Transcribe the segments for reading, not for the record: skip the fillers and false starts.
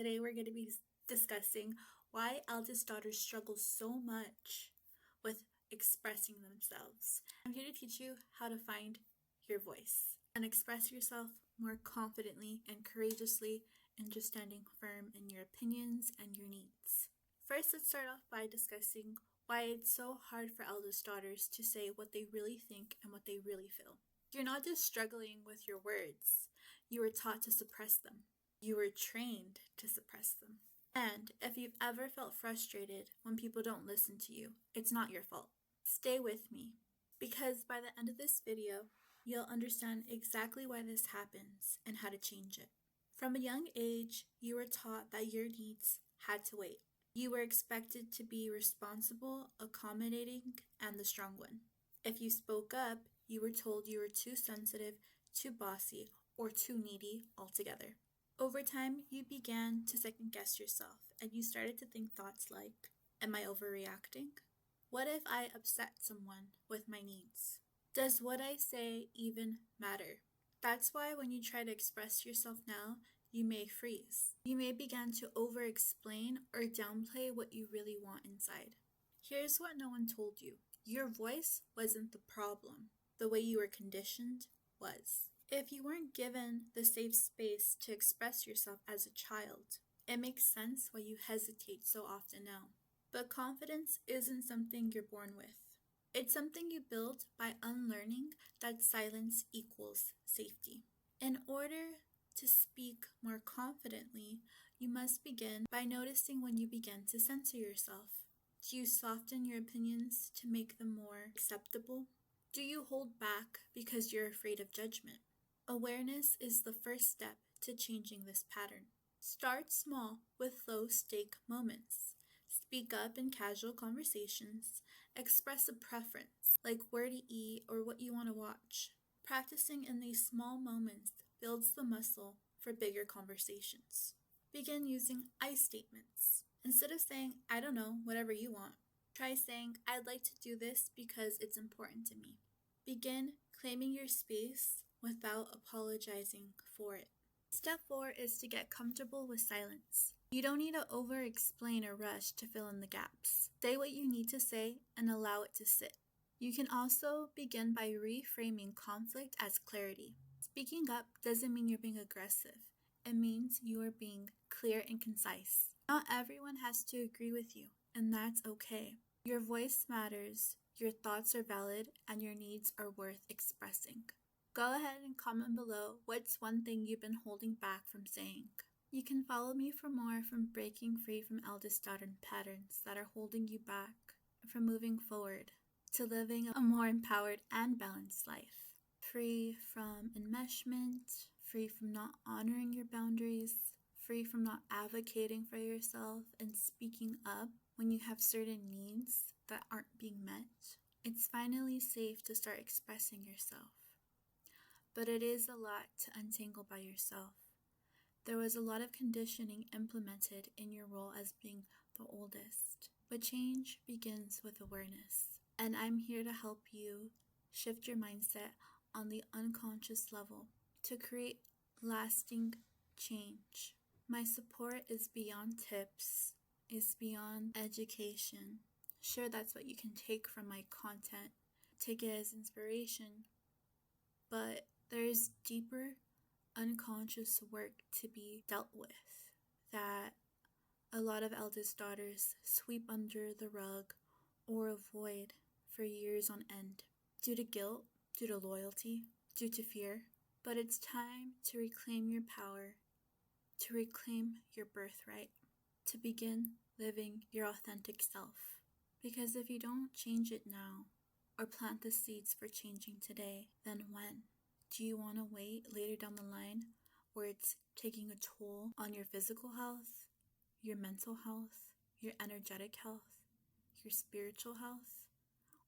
Today we're going to be discussing why eldest daughters struggle so much with expressing themselves. I'm here to teach you how to find your voice and express yourself more confidently and courageously, and just standing firm in your opinions and your needs. First, let's start off by discussing why it's so hard for eldest daughters to say what they really think and what they really feel. You're not just struggling with your words, you were taught to suppress them. You were trained to suppress them. And if you've ever felt frustrated when people don't listen to you, it's not your fault. Stay with me, because by the end of this video, you'll understand exactly why this happens and how to change it. From a young age, you were taught that your needs had to wait. You were expected to be responsible, accommodating, and the strong one. If you spoke up, you were told you were too sensitive, too bossy, or too needy altogether. Over time, you began to second-guess yourself, and you started to think thoughts like, am I overreacting? What if I upset someone with my needs? Does what I say even matter? That's why when you try to express yourself now, you may freeze. You may begin to over-explain or downplay what you really want inside. Here's what no one told you. Your voice wasn't the problem. The way you were conditioned was. If you weren't given the safe space to express yourself as a child, it makes sense why you hesitate so often now. But confidence isn't something you're born with. It's something you build by unlearning that silence equals safety. In order to speak more confidently, you must begin by noticing when you begin to censor yourself. Do you soften your opinions to make them more acceptable? Do you hold back because you're afraid of judgment? Awareness is the first step to changing this pattern. Start small with low-stake moments. Speak up in casual conversations. Express a preference, like where to eat or what you want to watch. Practicing in these small moments builds the muscle for bigger conversations. Begin using I statements. Instead of saying, I don't know, whatever you want, try saying, I'd like to do this because it's important to me. Begin claiming your space without apologizing for it. Step 4 is to get comfortable with silence. You don't need to over-explain or rush to fill in the gaps. Say what you need to say and allow it to sit. You can also begin by reframing conflict as clarity. Speaking up doesn't mean you're being aggressive. It means you are being clear and concise. Not everyone has to agree with you, and that's okay. Your voice matters, your thoughts are valid, and your needs are worth expressing. Go ahead and comment below what's one thing you've been holding back from saying. You can follow me for more from breaking free from eldest daughter patterns that are holding you back from moving forward to living a more empowered and balanced life. Free from enmeshment, free from not honoring your boundaries, free from not advocating for yourself and speaking up when you have certain needs that aren't being met. It's finally safe to start expressing yourself. But it is a lot to untangle by yourself. There was a lot of conditioning implemented in your role as being the oldest. But change begins with awareness. And I'm here to help you shift your mindset on the unconscious level to create lasting change. My support is beyond tips, is beyond education. Sure, that's what you can take from my content, take it as inspiration, but there is deeper unconscious work to be dealt with that a lot of eldest daughters sweep under the rug or avoid for years on end due to guilt, due to loyalty, due to fear. But it's time to reclaim your power, to reclaim your birthright, to begin living your authentic self. Because if you don't change it now or plant the seeds for changing today, then when? Do you want to wait later down the line where it's taking a toll on your physical health, your mental health, your energetic health, your spiritual health,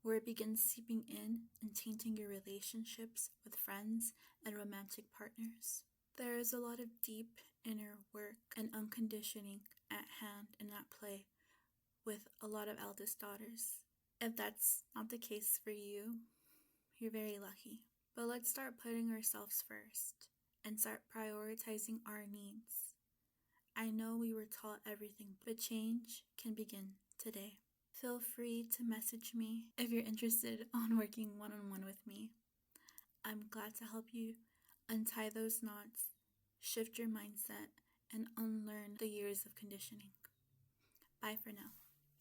where it begins seeping in and tainting your relationships with friends and romantic partners? There is a lot of deep inner work and unconditioning at hand and at play with a lot of eldest daughters. If that's not the case for you, you're very lucky. But let's start putting ourselves first and start prioritizing our needs. I know we were taught everything, but change can begin today. Feel free to message me if you're interested on working one-on-one with me. I'm glad to help you untie those knots, shift your mindset, and unlearn the years of conditioning. Bye for now.